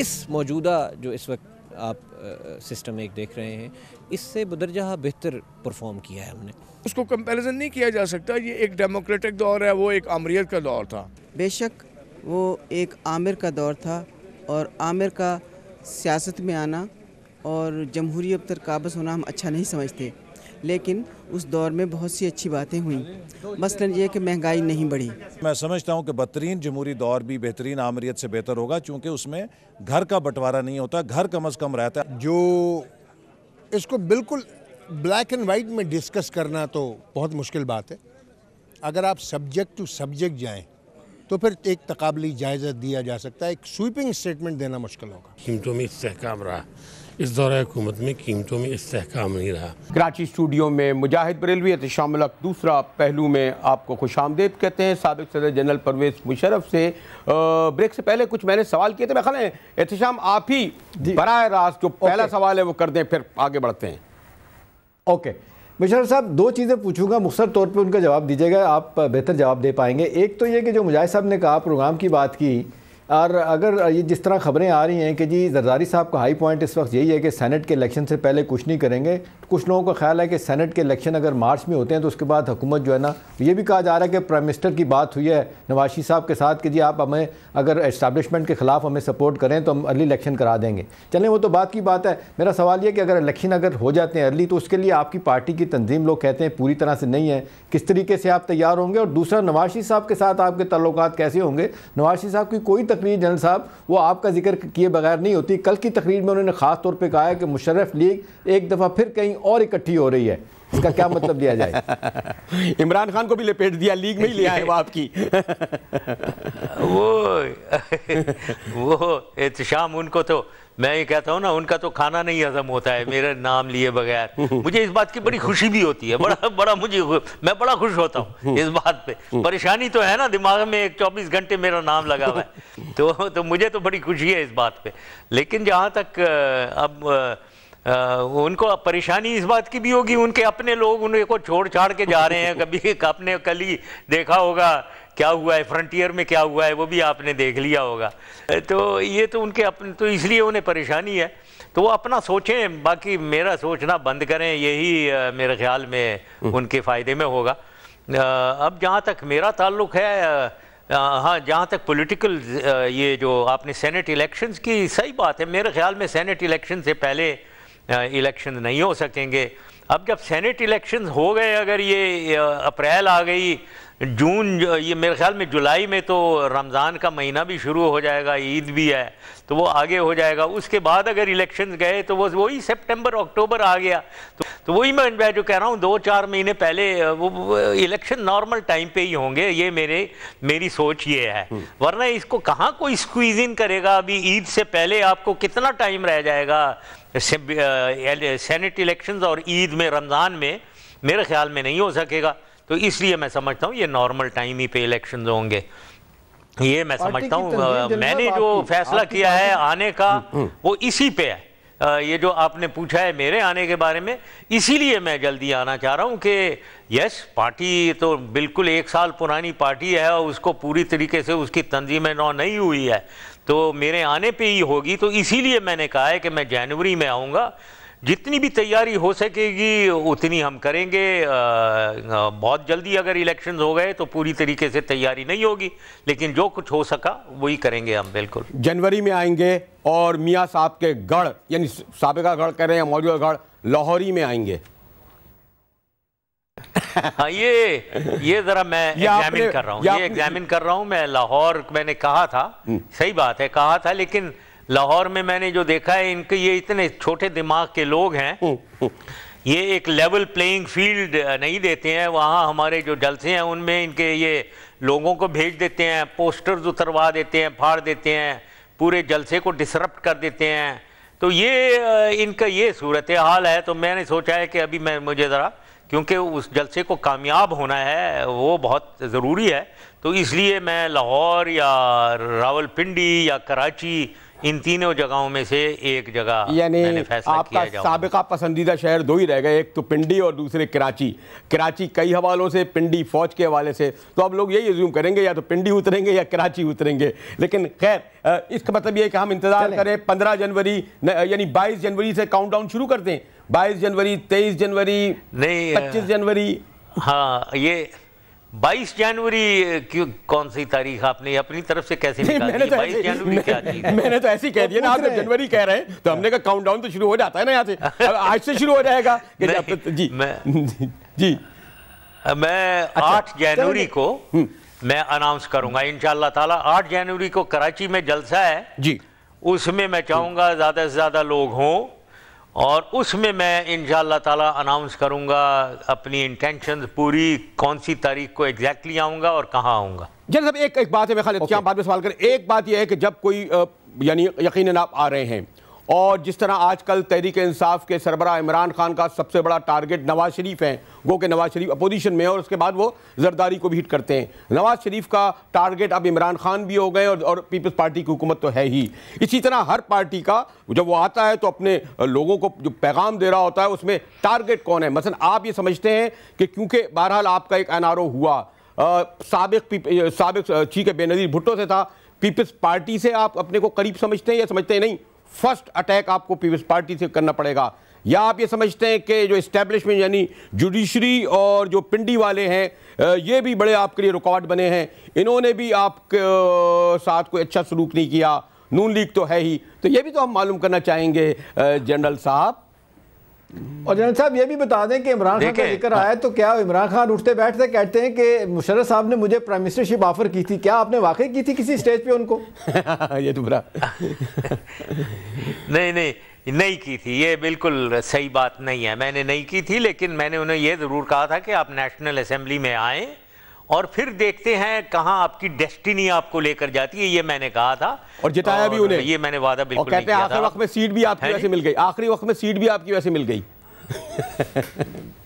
اس موجودہ جو اس وقت آپ سسٹم ایک دیکھ رہے ہیں اس سے بدرجہ بہتر پرفارم کیا ہے ہم نے. اس کو کمپیریزن نہیں کیا جا سکتا. یہ ایک ڈیموکریٹک دور ہے, وہ ایک آمریت کا دور تھا. بے شک وہ ایک عامر کا دور تھا, اور عامر کا سیاست میں آنا اور جمہوریت پر قابض ہونا ہم اچھا نہیں سمجھتے, لیکن اس دور میں بہت سی اچھی باتیں ہوئیں. مثلاً یہ کہ مہنگائی نہیں بڑھی. میں سمجھتا ہوں کہ بدترین جمہوری دور بھی بہترین آمریت سے بہتر ہوگا, چونکہ اس میں گھر کا بٹوارہ نہیں ہوتا, گھر کم از کم رہتا ہے. جو اس کو بالکل بلیک اینڈ وائٹ میں ڈسکس کرنا تو بہت مشکل بات ہے. اگر آپ سبجیکٹ ٹو سبجیکٹ جائیں تو پھر ایک تقابلی جائزہ دیا جا سکتا ہے. ایک سویپنگ سٹیٹمنٹ دینا مشکل ہوگا. قیمتوں میں استحکام رہا, اس دور حکومت میں قیمتوں میں استحکام نہیں رہا. کراچی اسٹوڈیو میں مجاہد بریلوی احتشام الحق دوسرا پہلو میں آپ کو خوش آمدید کہتے ہیں. سابق صدر جنرل پرویز مشرف سے بریک سے پہلے کچھ میں نے سوال کیے تھے. میں خیال ہے احتشام آپ ہی براہ راست جو پہلا سوال ہے وہ کر دیں, پھر آگے بڑھتے ہیں. اوکے مشرف صاحب, دو چیزیں پوچھوں گا, مختصر طور پہ ان کا جواب دیجیے گا, آپ بہتر جواب دے پائیں گے. ایک تو یہ کہ جو مجاہد صاحب نے کہا پروگرام کی بات کی, اور اگر یہ جس طرح خبریں آ رہی ہیں کہ جی زرداری صاحب کا ہائی پوائنٹ اس وقت یہی ہے کہ سینٹ کے الیکشن سے پہلے کچھ نہیں کریں گے. کچھ لوگوں کا خیال ہے کہ سینٹ کے الیکشن اگر مارچ میں ہوتے ہیں تو اس کے بعد حکومت جو ہے نا, یہ بھی کہا جا رہا ہے کہ پرائم منسٹر کی بات ہوئی ہے نواز شریف صاحب کے ساتھ کہ جی آپ ہمیں اگر اسٹیبلشمنٹ کے خلاف ہمیں سپورٹ کریں تو ہم ارلی الیکشن کرا دیں گے. چلیں وہ تو بات کی بات ہے. میرا سوال یہ کہ اگر الیکشن اگر ہو جاتے ہیں ارلی تو اس کے لیے آپ کی پارٹی کی تنظیم لوگ کہتے ہیں پوری طرح سے نہیں ہے, کس طریقے سے آپ تیار ہوں گے؟ اور دوسرا نواز شریف صاحب کے ساتھ آپ کے تعلقات کیسے ہوں گے؟ نواز شریف صاحب کی کوئی تقریر جنرل صاحب وہ آپ کا ذکر کیے بغیر نہیں ہوتی. کل کی تقریر میں انہوں نے خاص طور پہ کہا ہے کہ مشرف لیگ ایک دفعہ پھر کہیں اور اکٹھی ہو رہی ہے. اس کا کیا مطلب لیا جائے؟ عمران خان کو بھی لپیٹ دیا, لیگ میں ہی لے آئے وہ آپ کی. وہ احتشام, ان کو تو میں یہ کہتا ہوں نا, ان کا تو کھانا نہیں ہضم ہوتا ہے میرا نام لیے بغیر. مجھے اس بات کی بڑی خوشی بھی ہوتی ہے, میں بڑا خوش ہوتا ہوں اس بات پہ. پریشانی تو ہے نا دماغ میں, 24 گھنٹے میرا نام لگا ہوا ہے, تو مجھے تو بڑی خوشی ہے اس بات پہ. لیکن جہاں تک اب ان کو پریشانی اس بات کی بھی ہوگی, ان کے اپنے لوگ ان کو چھوڑ چھاڑ کے جا رہے ہیں. کبھی اپنے کل ہی دیکھا ہوگا کیا ہوا ہے فرنٹیئر میں, کیا ہوا ہے وہ بھی آپ نے دیکھ لیا ہوگا. تو یہ تو ان کے اپنے, تو اس لیے انہیں پریشانی ہے. تو وہ اپنا سوچیں, باقی میرا سوچنا بند کریں, یہی میرے خیال میں ان کے فائدے میں ہوگا. اب جہاں تک میرا تعلق ہے, ہاں جہاں تک پولیٹیکل یہ جو آپ نے سینٹ الیکشنز کی, صحیح بات ہے. میرے خیال میں سینٹ الیکشن سے پہلے الیکشن نہیں ہو سکیں گے. اب جب سینٹ الیکشنز ہو گئے, اگر یہ اپریل آ گئی, جون, یہ میرے خیال میں جولائی میں تو رمضان کا مہینہ بھی شروع ہو جائے گا, عید بھی ہے, تو وہ آگے ہو جائے گا. اس کے بعد اگر الیکشنز گئے تو وہی سپٹمبر اکتوبر آ گیا. تو وہی میں جو کہہ رہا ہوں, 2-4 مہینے پہلے وہ الیکشن نارمل ٹائم پہ ہی ہوں گے. یہ میری سوچ یہ ہے. ورنہ اس کو کہاں کوئی اسکویز ان کرے گا. ابھی عید سے پہلے آپ کو کتنا ٹائم رہ جائے گا سینٹ الیکشنز, اور عید میں رمضان میں میرے خیال میں نہیں ہو سکے گا. تو اس لیے میں سمجھتا ہوں یہ نارمل ٹائم ہی پہ الیکشنز ہوں گے. یہ میں سمجھتا ہوں, میں نے جو فیصلہ کیا ہے آنے کا وہ اسی پہ ہے. یہ جو آپ نے پوچھا ہے میرے آنے کے بارے میں, اسی لیے میں جلدی آنا چاہ رہا ہوں کہ یس, پارٹی تو بالکل 1 سال پرانی پارٹی ہے, اور اس کو پوری طریقے سے اس کی تنظیم نو نہیں ہوئی ہے, تو میرے آنے پہ ہی ہوگی. تو اسی لیے میں نے کہا ہے کہ میں جنوری میں آؤں گا. جتنی بھی تیاری ہو سکے گی اتنی ہم کریں گے. بہت جلدی اگر الیکشنز ہو گئے تو پوری طریقے سے تیاری نہیں ہوگی, لیکن جو کچھ ہو سکا وہی کریں گے ہم. بالکل جنوری میں آئیں گے, اور میاں صاحب کے گڑھ یعنی سابقہ گڑھ کہہ رہے ہیں, موجودہ گڑھ لاہوری میں آئیں گے. ہاں, یہ ذرا میں ایگزامن کر رہا ہوں. میں لاہور, میں نے کہا تھا, صحیح بات ہے کہا تھا, لیکن لاہور میں نے جو دیکھا ہے, ان کے یہ اتنے چھوٹے دماغ کے لوگ ہیں, یہ ایک لیول پلینگ فیلڈ نہیں دیتے ہیں. وہاں ہمارے جو جلسے ہیں ان میں ان کے یہ لوگوں کو بھیج دیتے ہیں, پوسٹرز اتروا دیتے ہیں, پھاڑ دیتے ہیں, پورے جلسے کو ڈسرپٹ کر دیتے ہیں. تو یہ ان کا یہ صورتحال ہے. تو میں نے سوچا ہے کہ ابھی مجھے ذرا, کیونکہ اس جلسے کو کامیاب ہونا ہے وہ بہت ضروری ہے, تو اس لیے میں لاہور یا راول پنڈی یا کراچی ان تینوں جگہوں میں سے ایک جگہ یعنی میں نے فیصلہ آپ کیا کا سابقہ پسندیدہ شہر دو ہی رہ گئے, ایک تو پنڈی اور دوسرے کراچی. کراچی کئی حوالوں سے, پنڈی فوج کے حوالے سے, تو اب لوگ یہی ایزیوم کریں گے یا تو پنڈی اتریں گے یا کراچی اتریں گے. لیکن خیر اس کا مطلب یہ ہے کہ ہم انتظار کریں 15 جنوری یعنی 22 جنوری سے کاؤنٹ ڈاؤن شروع کرتے ہیں. 22 جنوری, 23 جنوری, 25 جنوری. ہاں, یہ 22 جنوری کون سی تاریخ آپ نے اپنی طرف سے کیسے نکال دی؟ 22 جنوری کیا چیز؟ میں نے تو ایسی کہہ دیا نا, آپ جب جنوری کہہ رہے ہیں تو ہم نے کہا کاؤنٹ ڈاؤن تو شروع ہو جاتا ہے نا یہاں سے, آج سے شروع ہو جائے گا. جی جی, میں 8 جنوری کو میں اناؤنس کروں گا انشاءاللہ تعالیٰ. 8 جنوری کو کراچی میں جلسہ ہے جی, اس میں میں چاہوں گا زیادہ سے زیادہ لوگ ہوں, اور اس میں میں انشاءاللہ تعالیٰ اناؤنس کروں گا اپنی انٹینشنز پوری, کون سی تاریخ کو ایگزیکٹلی آؤں گا اور کہاں آؤں گا. جناب صاحب ایک بات ہے, میں خالد کیا بعد میں سوال کریں. ایک بات یہ ہے کہ جب کوئی یعنی یقیناً آپ آ رہے ہیں, اور جس طرح آج کل تحریک انصاف کے سربراہ عمران خان کا سب سے بڑا ٹارگٹ نواز شریف ہیں, گو کہ نواز شریف اپوزیشن میں ہے اور اس کے بعد وہ زرداری کو بھی ہٹ کرتے ہیں. نواز شریف کا ٹارگٹ اب عمران خان بھی ہو گئے اور پیپلز پارٹی کی حکومت تو ہے ہی. اسی طرح ہر پارٹی کا جب وہ آتا ہے تو اپنے لوگوں کو جو پیغام دے رہا ہوتا ہے اس میں ٹارگٹ کون ہے. مثلا آپ یہ سمجھتے ہیں کہ کیونکہ بہرحال آپ کا ایک NRO ہوا, سابق چیف بے نظیر بھٹو سے تھا, پیپلز پارٹی سے آپ اپنے کو قریب سمجھتے ہیں یا سمجھتے ہیں نہیں فرسٹ اٹیک آپ کو پیپلز پارٹی سے کرنا پڑے گا, یا آپ یہ سمجھتے ہیں کہ جو اسٹیبلشمنٹ یعنی جوڈیشری اور جو پنڈی والے ہیں یہ بھی بڑے آپ کے لیے رکاوٹ بنے ہیں, انہوں نے بھی آپ کے ساتھ کوئی اچھا سلوک نہیں کیا, نون لیگ تو ہے ہی, تو یہ بھی تو ہم معلوم کرنا چاہیں گے جنرل صاحب. اور جنرل صاحب یہ بھی بتا دیں کہ عمران خان کا ذکر آیا تو کیا عمران خان اٹھتے بیٹھتے کہتے ہیں کہ مشرف صاحب نے مجھے پرائم منسٹرشپ آفر کی تھی, کیا آپ نے واقعی کی تھی کسی سٹیج پہ ان کو؟ یہ تو برا نہیں کی تھی, یہ بالکل صحیح بات نہیں ہے, میں نے نہیں کی تھی. لیکن میں نے انہیں یہ ضرور کہا تھا کہ آپ نیشنل اسمبلی میں آئیں اور پھر دیکھتے ہیں کہاں آپ کی ڈیسٹینی آپ کو لے کر جاتی ہے, یہ میں نے کہا تھا. اور جتایا بھی انہیں, یہ میں نے وعدہ بالکل نہیں کیا تھا. آخری وقت میں سیٹ بھی آپ کی وجہ سے مل گئی, آخری وقت میں سیٹ بھی آپ کی وجہ سے مل گئی.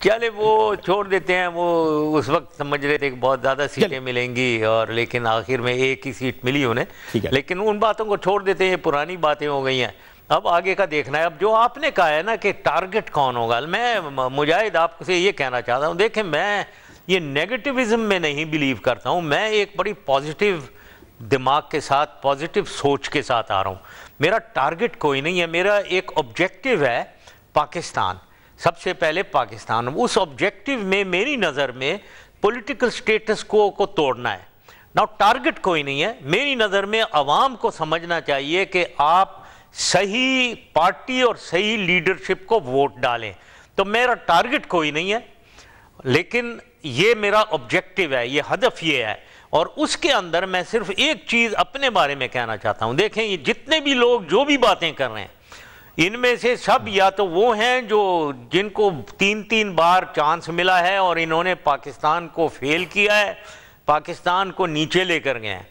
چلے وہ چھوڑ دیتے ہیں, وہ اس وقت سمجھ رہے تھے کہ بہت زیادہ سیٹیں ملیں گی اور لیکن آخر میں ایک ہی سیٹ ملی انہیں. لیکن ان باتوں کو چھوڑ دیتے ہیں, پرانی باتیں ہو گئی ہیں, اب آگے کا دیکھنا ہے. اب جو آپ نے کہا ہے نا کہ ٹارگٹ کون ہوگا, میں مجاہد آپ سے یہ کہنا چاہتا ہوں, دیکھیں میں یہ نیگیٹیوزم میں نہیں بلیو کرتا ہوں, میں ایک بڑی پازیٹیو دماغ کے ساتھ, پازیٹیو سوچ کے ساتھ آ رہا ہوں. میرا ٹارگٹ کوئی نہیں ہے, میرا ایک آبجیکٹیو ہے پاکستان, سب سے پہلے پاکستان. اس آبجیکٹیو میں میری نظر میں پولیٹیکل سٹیٹس کو توڑنا ہے. نا ٹارگٹ کوئی نہیں ہے, میری نظر میں عوام کو سمجھنا چاہیے کہ آپ صحیح پارٹی اور صحیح لیڈرشپ کو ووٹ ڈالیں. تو میرا ٹارگٹ کوئی نہیں ہے, لیکن یہ میرا آبجیکٹیو ہے, یہ ہدف یہ ہے. اور اس کے اندر میں صرف ایک چیز اپنے بارے میں کہنا چاہتا ہوں, دیکھیں یہ جتنے بھی لوگ جو بھی باتیں کر رہے ہیں ان میں سے سب یا تو وہ ہیں جو جن کو 3 بار چانس ملا ہے اور انہوں نے پاکستان کو فیل کیا ہے, پاکستان کو نیچے لے کر گئے ہیں.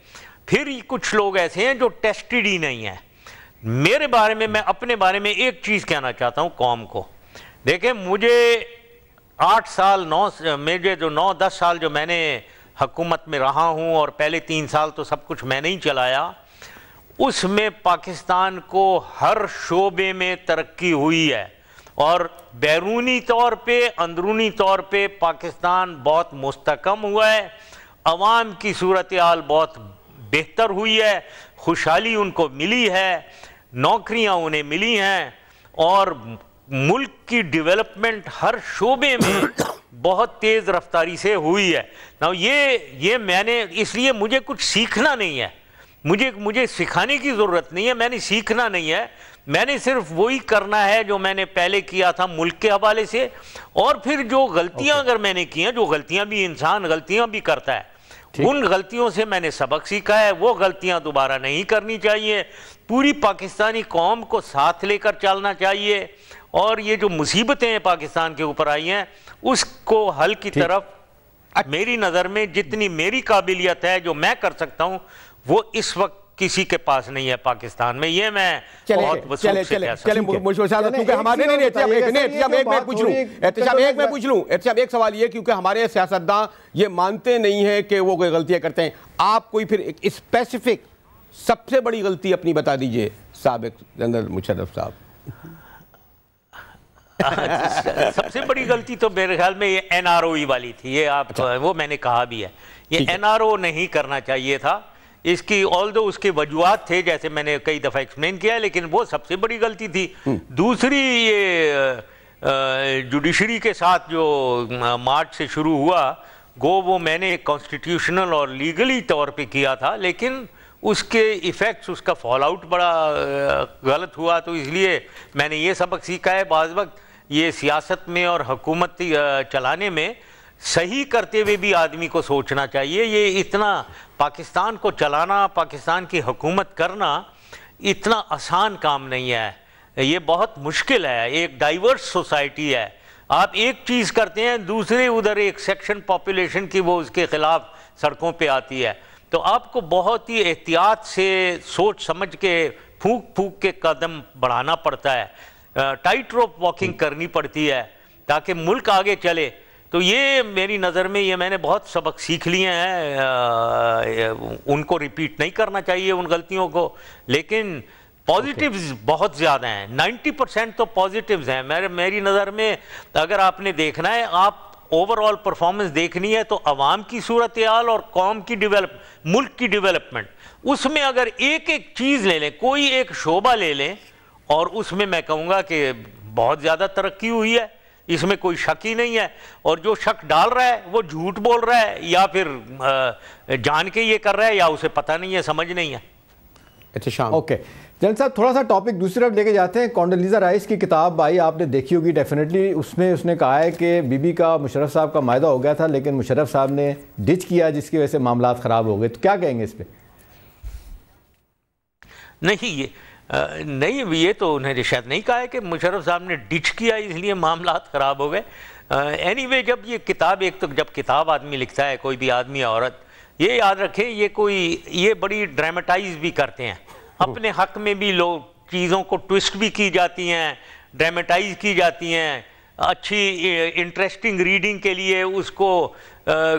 پھر کچھ لوگ ایسے ہیں جو ٹیسٹڈ ہی نہیں ہیں. میرے بارے میں اپنے بارے میں ایک چیز کہنا چاہتا ہوں قوم کو. دیکھیں مجھے 8 سال 9-10 سال جو میں نے حکومت میں رہا ہوں, اور پہلے 3 سال تو سب کچھ میں نے ہی چلایا, اس میں پاکستان کو ہر شعبے میں ترقی ہوئی ہے, اور بیرونی طور پہ اندرونی طور پہ پاکستان بہت مستحکم ہوا ہے. عوام کی صورتحال بہت بہتر ہوئی ہے, خوشحالی ان کو ملی ہے, نوکریاں انہیں ملی ہیں, اور ملک کی ڈیولپمنٹ ہر شعبے میں بہت تیز رفتاری سے ہوئی ہے. یہ میں نے, اس لیے مجھے کچھ سیکھنا نہیں ہے, مجھے سکھانے کی ضرورت نہیں ہے, میں نے سیکھنا نہیں ہے, میں نے صرف وہی کرنا ہے جو میں نے پہلے کیا تھا ملک کے حوالے سے. اور پھر جو غلطیاں اگر میں نے کی ہیں, جو غلطیاں بھی انسان غلطیاں بھی کرتا ہے, ان غلطیوں سے میں نے سبق سیکھا ہے, وہ غلطیاں دوبارہ نہیں کرنی چاہیے. پوری پاکستانی قوم کو ساتھ لے کر چلنا چاہیے, اور یہ جو مصیبتیں ہیں پاکستان کے اوپر آئی ہیں اس کو حل کی طرف میری نظر میں جتنی میری قابلیت ہے جو میں کر سکتا ہوں وہ اس وقت کسی کے پاس نہیں ہے پاکستان میں. یہ میں بہت وسوخ سے کہہ سکتا ہوں. مشور صاحب کیونکہ ہمارے ایک سوال یہ, کیونکہ ہمارے سیاستداں یہ مانتے نہیں ہیں کہ وہ کوئی غلطیاں کرتے ہیں. آپ کوئی پھر ایک اسپیسیفک سب سے بڑی غلطی اپنی بتا دیجئے سابق جنرل مشرف صاحب؟ سب سے بڑی غلطی تو میرے خیال میں یہ NROE والی تھی. یہ آپ وہ میں نے کہا بھی ہے, یہ NRO نہیں کرنا چاہیے تھا. اس کی آلدو اس کے وجوہات تھے جیسے میں نے کئی دفعہ ایکسپلین کیا ہے, لیکن وہ سب سے بڑی غلطی تھی. دوسری یہ جوڈیشری کے ساتھ جو مارچ سے شروع ہوا, گو وہ میں نے کانسٹیٹیوشنل اور لیگلی طور پہ کیا تھا, لیکن اس کے ایفیکٹس, اس کا فال آؤٹ بڑا غلط ہوا. تو اس لیے میں نے یہ سبق سیکھا ہے, بعض وقت یہ سیاست میں اور حکومت چلانے میں صحیح کرتے ہوئے بھی آدمی کو سوچنا چاہیے. یہ اتنا پاکستان کو چلانا, پاکستان کی حکومت کرنا اتنا آسان کام نہیں ہے, یہ بہت مشکل ہے. ایک ڈائیورس سوسائٹی ہے, آپ ایک چیز کرتے ہیں, دوسرے ادھر ایک سیکشن پاپولیشن کی وہ اس کے خلاف سڑکوں پہ آتی ہے. تو آپ کو بہت ہی احتیاط سے سوچ سمجھ کے پھونک پھونک کے قدم بڑھانا پڑتا ہے, ٹائٹ روپ واکنگ کرنی پڑتی ہے تاکہ ملک آگے چلے. تو یہ میری نظر میں یہ میں نے بہت سبق سیکھ لیے ہیں, ان کو ریپیٹ نہیں کرنا چاہیے ان غلطیوں کو, لیکن پازیٹیوز بہت زیادہ ہیں. 90% تو پازیٹیوز ہیں میری نظر میں. اگر آپ نے دیکھنا ہے, آپ اوور آل پرفارمنس دیکھنی ہے تو عوام کی صورتحال اور قوم کی ملک کی ڈیولپمنٹ, اس میں اگر ایک ایک چیز لے لیں, کوئی ایک شعبہ لے لیں, اور اس میں میں کہوں گا کہ بہت زیادہ ترقی ہوئی ہے, اس میں کوئی شک ہی نہیں ہے. اور جو شک ڈال رہا ہے وہ جھوٹ بول رہا ہے, یا پھر جان کے یہ کر رہا ہے, یا اسے پتہ نہیں ہے, سمجھ نہیں ہے. اوکے جنرل صاحب, تھوڑا سا ٹاپک دوسری طرف لے کے جاتے ہیں. کونڈولیزا رائس کی کتاب آئی, آپ نے دیکھی ہوگی ڈیفینیٹلی. اس میں اس نے کہا ہے کہ بی بی کا مشرف صاحب کا معاہدہ ہو گیا تھا, لیکن مشرف صاحب نے ڈچ کیا, جس کی وجہ سے معاملات خراب ہو گئے. تو کیا کہیں گے اس پہ؟ نہیں, یہ تو انہیں شاید نہیں کہا ہے کہ مشرف صاحب نے ڈچ کیا اس لیے معاملات خراب ہو گئے. اینی وے, جب یہ کتاب, ایک تو جب کتاب آدمی لکھتا ہے, کوئی بھی آدمی یا عورت, یہ یاد رکھیں یہ بڑی ڈرامٹائز بھی کرتے ہیں. اپنے حق میں بھی لوگ چیزوں کو ٹوسٹ بھی کی جاتی ہیں, ڈرامٹائز کی جاتی ہیں, اچھی انٹرسٹنگ ریڈنگ کے لیے اس کو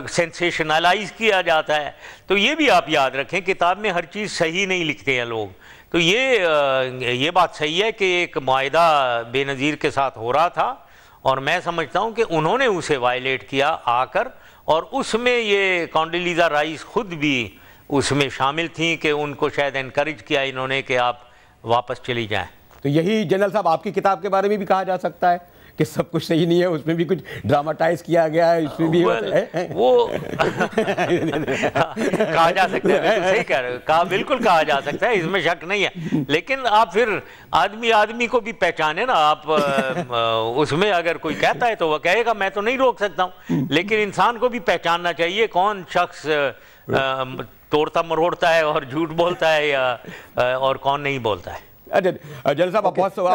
سینسیشنلائز کیا جاتا ہے. تو یہ بھی آپ یاد رکھیں, کتاب میں ہر چیز صحیح نہیں لکھتے ہیں لوگ. تو یہ بات صحیح ہے کہ ایک معاہدہ بے نظیر کے ساتھ ہو رہا تھا, اور میں سمجھتا ہوں کہ انہوں نے اسے وائلیٹ کیا آ کر, اور اس میں یہ کونڈولیزا رائس خود بھی اس میں شامل تھیں کہ ان کو شاید انکریج کیا انہوں نے کہ آپ واپس چلی جائیں. تو یہی جنرل صاحب آپ کی کتاب کے بارے میں بھی کہا جا سکتا ہے کہ سب کچھ صحیح نہیں ہے, اس میں بھی کچھ ڈراماٹائز کیا گیا ہے, اس میں بھی وہ کہا جا سکتا ہے, صحیح کہہ رہے ہو, بالکل کہا جا سکتا ہے, اس میں شک نہیں ہے. لیکن آپ پھر آدمی کو بھی پہچانے نا, آپ اس میں اگر کوئی کہتا ہے تو وہ کہے گا, میں تو نہیں روک سکتا ہوں, لیکن انسان کو بھی پہچاننا چاہیے کون شخص توڑتا مروڑتا ہے اور جھوٹ بولتا ہے یا اور کون نہیں بولتا ہے. جنرل صاحب بہت سوال,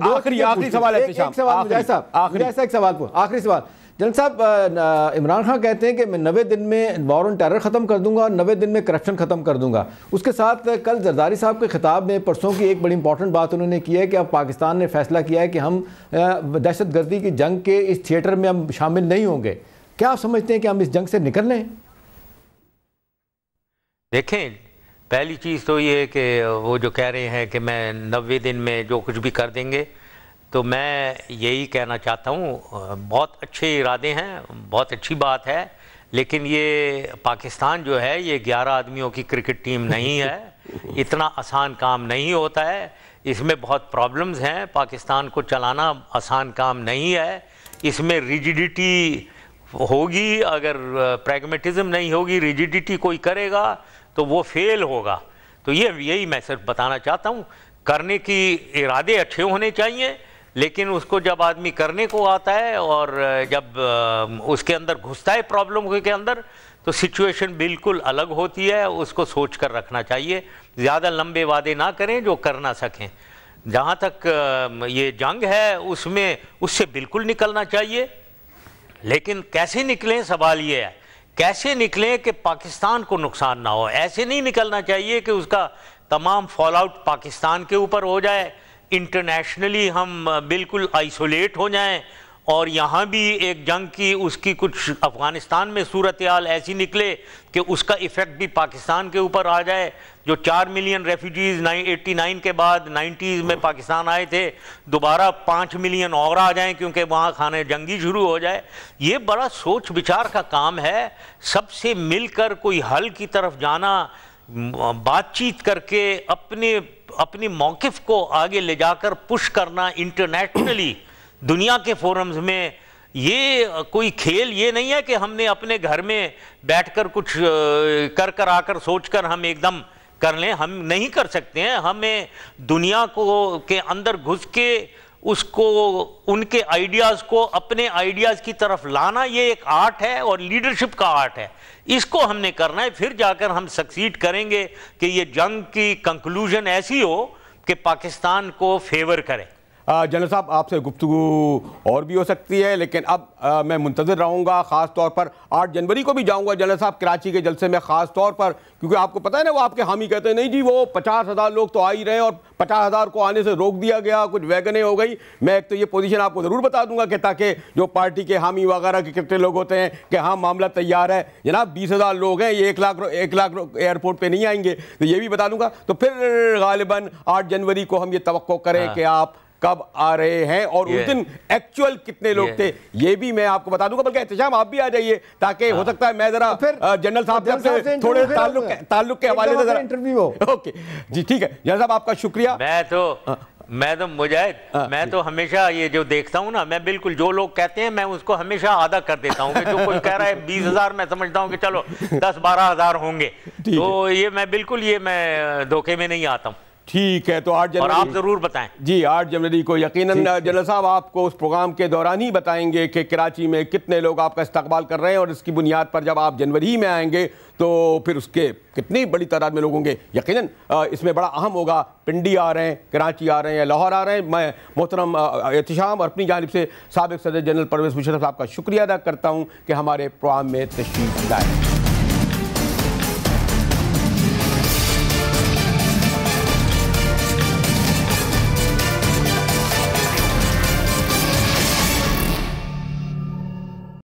آخری سوال ہے, ایک سوال, آخری سوال. جنرل صاحب, عمران خان کہتے ہیں کہ میں 90 دن میں وار آن ٹیرر ختم کر دوں گا اور 90 دن میں کرپشن ختم کر دوں گا. اس کے ساتھ کل زرداری صاحب کے خطاب میں پرسوں کی ایک بڑی امپورٹنٹ بات انہوں نے کی ہے کہ اب پاکستان نے فیصلہ کیا ہے کہ ہم دہشت گردی کی جنگ کے اس تھیٹر میں ہم شامل نہیں ہوں گے. کیا آپ سمجھتے ہیں کہ ہم اس جنگ سے نکل لیں؟ دیکھیں, پہلی چیز تو یہ ہے کہ وہ جو کہہ رہے ہیں کہ میں 90 دن میں جو کچھ بھی کر دیں گے, تو میں یہی کہنا چاہتا ہوں, بہت اچھے ارادے ہیں, بہت اچھی بات ہے, لیکن یہ پاکستان جو ہے یہ 11 آدمیوں کی کرکٹ ٹیم نہیں ہے, اتنا آسان کام نہیں ہوتا ہے, اس میں بہت پرابلمز ہیں. پاکستان کو چلانا آسان کام نہیں ہے, اس میں ریجیڈیٹی ہوگی, اگر پریگمیٹزم نہیں ہوگی, ریجیڈیٹی کوئی کرے گا تو وہ فیل ہوگا. تو یہی میں صرف بتانا چاہتا ہوں, کرنے کی ارادے اچھے ہونے چاہیے, لیکن اس کو جب آدمی کرنے کو آتا ہے اور جب اس کے اندر گھستا ہے پرابلم کے اندر, تو سچویشن بالکل الگ ہوتی ہے. اس کو سوچ کر رکھنا چاہیے, زیادہ لمبے وعدے نہ کریں جو کر نہ سکیں. جہاں تک یہ جنگ ہے اس سے بالکل نکلنا چاہیے, لیکن کیسے نکلیں سوال یہ ہے, کیسے نکلیں کہ پاکستان کو نقصان نہ ہو. ایسے نہیں نکلنا چاہیے کہ اس کا تمام فال آؤٹ پاکستان کے اوپر ہو جائے, انٹرنیشنلی ہم بالکل آئسولیٹ ہو جائیں اور یہاں بھی ایک جنگ کی اس کی کچھ افغانستان میں صورتحال ایسی نکلے کہ اس کا ایفیکٹ بھی پاکستان کے اوپر آ جائے. جو 4 ملین ریفیوجیز 89 کے بعد 90s میں پاکستان آئے تھے, دوبارہ 5 ملین اور آ جائیں کیونکہ وہاں خانہ جنگی شروع ہو جائے. یہ بڑا سوچ بچار کا کام ہے. سب سے مل کر کوئی حل کی طرف جانا, بات چیت کر کے اپنے موقف کو آگے لے جا کر پش کرنا انٹرنیشنلی دنیا کے فورمز میں. یہ کوئی کھیل یہ نہیں ہے کہ ہم نے اپنے گھر میں بیٹھ کر کچھ کر آ کر سوچ کر ہم ایک دم کر لیں. ہم نہیں کر سکتے ہیں. ہمیں دنیا کو کے اندر گھس کے اس کو, ان کے آئیڈیاز کو اپنے آئیڈیاز کی طرف لانا, یہ ایک آرٹ ہے اور لیڈرشپ کا آرٹ ہے. اس کو ہم نے کرنا ہے, پھر جا کر ہم سکسیڈ کریں گے کہ یہ جنگ کی کنکلوژن ایسی ہو کہ پاکستان کو فیور کرے. جنرل صاحب آپ سے گفتگو اور بھی ہو سکتی ہے, لیکن اب میں منتظر رہوں گا. خاص طور پر 8 جنوری کو بھی جاؤں گا جنرل صاحب کراچی کے جلسے میں, خاص طور پر کیونکہ آپ کو پتہ ہے نا, وہ آپ کے حامی کہتے ہیں نہیں جی وہ 50,000 لوگ تو آ ہی رہے ہیں اور 50,000 کو آنے سے روک دیا گیا, کچھ ویگنیں ہو گئی. میں ایک تو یہ پوزیشن آپ کو ضرور بتا دوں گا کہ تاکہ جو پارٹی کے حامی وغیرہ کے کتنے لوگ ہوتے ہیں کہ ہاں معاملہ تیار ہے جناب, 20,000 لوگ ہیں, یہ 1 لاکھ ایئرپورٹ پہ نہیں آئیں گے, تو یہ بھی بتا دوں گا. تو پھر غالباً 8 جنوری کو ہم یہ توقع کریں کہ آپ کب آ رہے ہیں اور اس دن ایکچوئل کتنے لوگ تھے یہ بھی میں آپ کو بتا دوں گا. بلکہ احتشام آپ بھی آ جائیے تاکہ ہو سکتا ہے میں ذرا جنرل صاحب سے تھوڑے تعلق کے حوالے سے ذرا انٹرویو ہو. اوکے جی ٹھیک ہے جنرل صاحب, آپ کا شکریہ. میں تو مجاہد, میں تو ہمیشہ یہ جو دیکھتا ہوں نا, میں بالکل جو لوگ کہتے ہیں میں اس کو ہمیشہ آدھا کر دیتا ہوں. کہ جو کوئی کہہ رہا ہے 20,000, میں سمجھتا ہوں کہ چلو 10-12,000 ہوں گے. تو یہ میں بالکل یہ میں دھوکے میں نہیں آتا ہوں. ٹھیک ہے, تو 8 جنوری, اور آپ ضرور بتائیں. جی 8 جنوری کو یقیناً جنرل صاحب آپ کو اس پروگرام کے دوران ہی بتائیں گے کہ کراچی میں کتنے لوگ آپ کا استقبال کر رہے ہیں, اور اس کی بنیاد پر جب آپ جنوری میں آئیں گے تو پھر اس کے کتنی بڑی تعداد میں لوگ ہوں گے. یقیناً اس میں بڑا اہم ہوگا پنڈی آ رہے ہیں, کراچی آ رہے ہیں یا لاہور آ رہے ہیں. میں محترم احتشام اور اپنی جانب سے سابق صدر جنرل پرویز مشرف صاحب کا شکریہ ادا کرتا ہوں کہ ہمارے پروگرام میں تشریف لائے.